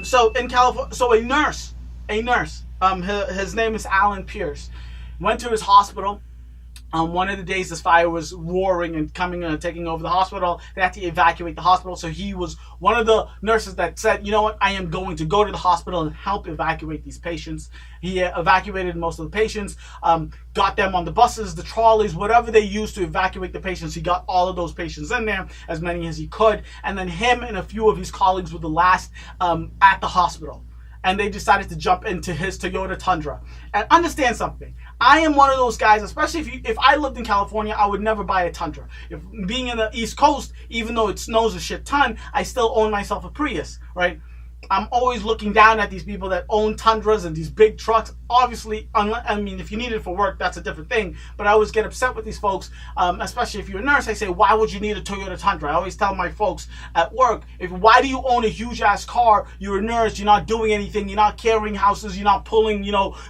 So in California, so a nurse, his name is Alan Pierce, went to his hospital. One of the days this fire was roaring and coming and taking over the hospital. They had to evacuate the hospital. So he was one of the nurses that said, you know what, I am going to go to the hospital and help evacuate these patients. He evacuated most of the patients, got them on the buses, the trolleys, whatever they used to evacuate the patients. He got all of those patients in there, as many as he could. And then him and a few of his colleagues were the last at the hospital. And they decided to jump into his Toyota Tundra. And understand something. I am one of those guys, especially if I lived in California, I would never buy a Tundra. If being in the East Coast, even though it snows a shit ton, I still own myself a Prius, right? I'm always looking down at these people that own Tundras and these big trucks. Obviously, I mean, if you need it for work, that's a different thing. But I always get upset with these folks, especially if you're a nurse. I say, why would you need a Toyota Tundra? I always tell my folks at work, why do you own a huge-ass car? You're a nurse. You're not doing anything. You're not carrying houses. You're not pulling,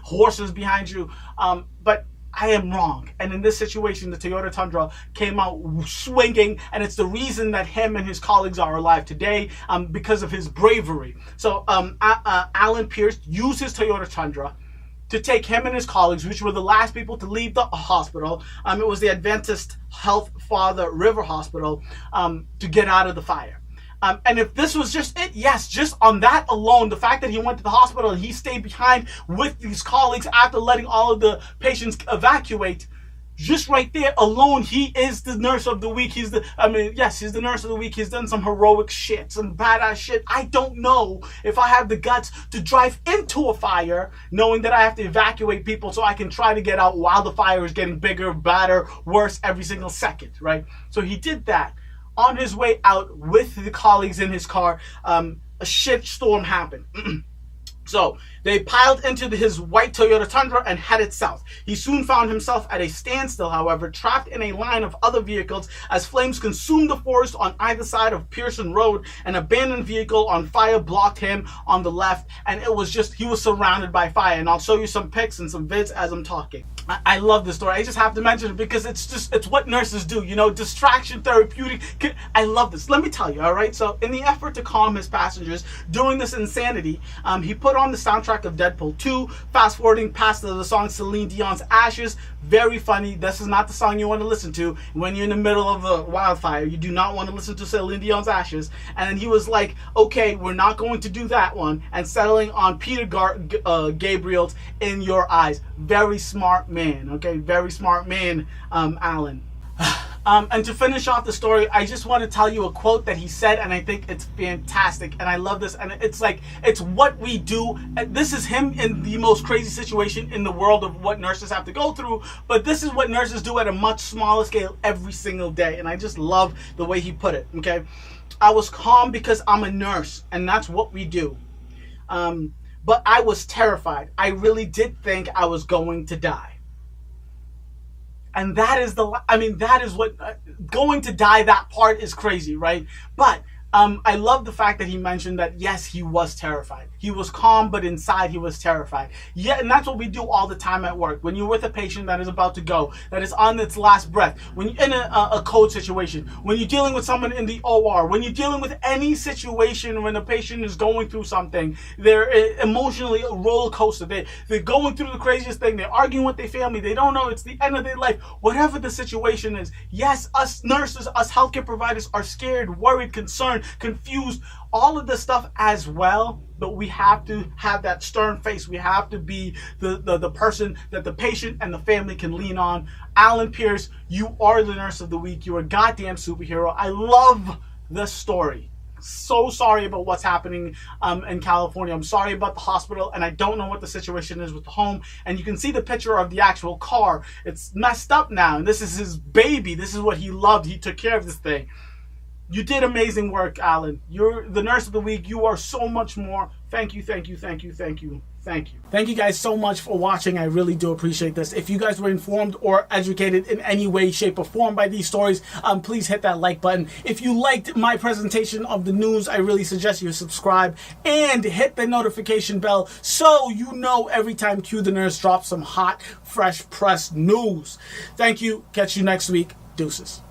horses behind you. But I am wrong. And in this situation, the Toyota Tundra came out swinging, and it's the reason that him and his colleagues are alive today, because of his bravery. So Alan Pierce used his Toyota Tundra to take him and his colleagues, which were the last people to leave the hospital. It was the Adventist Health Father River Hospital, to get out of the fire. And if this was just it, yes, just on that alone, the fact that he went to the hospital and he stayed behind with these colleagues after letting all of the patients evacuate, just right there alone, he is the nurse of the week. He's the nurse of the week. He's done some heroic shit, some badass shit. I don't know if I have the guts to drive into a fire knowing that I have to evacuate people so I can try to get out while the fire is getting bigger, badder, worse every single second, right? So he did that. On his way out with the colleagues in his car, a shit storm happened. So they piled into his white Toyota Tundra and headed south. He soon found himself at a standstill, however, trapped in a line of other vehicles as flames consumed the forest on either side of Pearson Road. An abandoned vehicle on fire blocked him on the left, and he was surrounded by fire. And I'll show you some pics and some vids as I'm talking. I love this story. I just have to mention it because it's what nurses do, distraction, therapeutic. I love this. Let me tell you, all right? So in the effort to calm his passengers during this insanity, he put on the soundtrack of Deadpool 2, fast forwarding past the song Celine Dion's Ashes. Very funny. This is not the song you want to listen to when you're in the middle of a wildfire. You do not want to listen to Celine Dion's Ashes. And then he was like, okay, we're not going to do that one, and settling on Peter Gabriel's In Your Eyes. Very smart man, okay? Very smart man, Alan. And to finish off the story, I just want to tell you a quote that he said, and I think it's fantastic, and I love this, and it's what we do. This is him in the most crazy situation in the world of what nurses have to go through, but this is what nurses do at a much smaller scale every single day, and I just love the way he put it, okay? I was calm because I'm a nurse, and that's what we do. But I was terrified. I really did think I was going to die. And that is what, going to die, that part is crazy, right? But I love the fact that he mentioned that, yes, he was terrified. He was calm, but inside he was terrified. Yeah, and that's what we do all the time at work. When you're with a patient that is about to go, that is on its last breath, when you're in a code situation, when you're dealing with someone in the OR, when you're dealing with any situation when a patient is going through something, they're emotionally a roller coaster. They're going through the craziest thing. They're arguing with their family. They don't know it's the end of their life. Whatever the situation is, yes, us nurses, us healthcare providers are scared, worried, concerned, confused, all of this stuff as well, but we have to have that stern face. We have to be the person that the patient and the family can lean on. Alan Pierce, you are the nurse of the week. You're a goddamn superhero. I love this story. So sorry about what's happening in California. I'm sorry about the hospital, and I don't know what the situation is with the home. And you can see the picture of the actual car. It's messed up now, and this is his baby. This is what he loved. He took care of this thing. You did amazing work, Alan. You're the nurse of the week. You are so much more. Thank you, thank you, thank you, thank you, thank you. Thank you guys so much for watching. I really do appreciate this. If you guys were informed or educated in any way, shape, or form by these stories, please hit that like button. If you liked my presentation of the news, I really suggest you subscribe and hit the notification bell so you know every time Q the Nurse drops some hot, fresh press news. Thank you. Catch you next week. Deuces.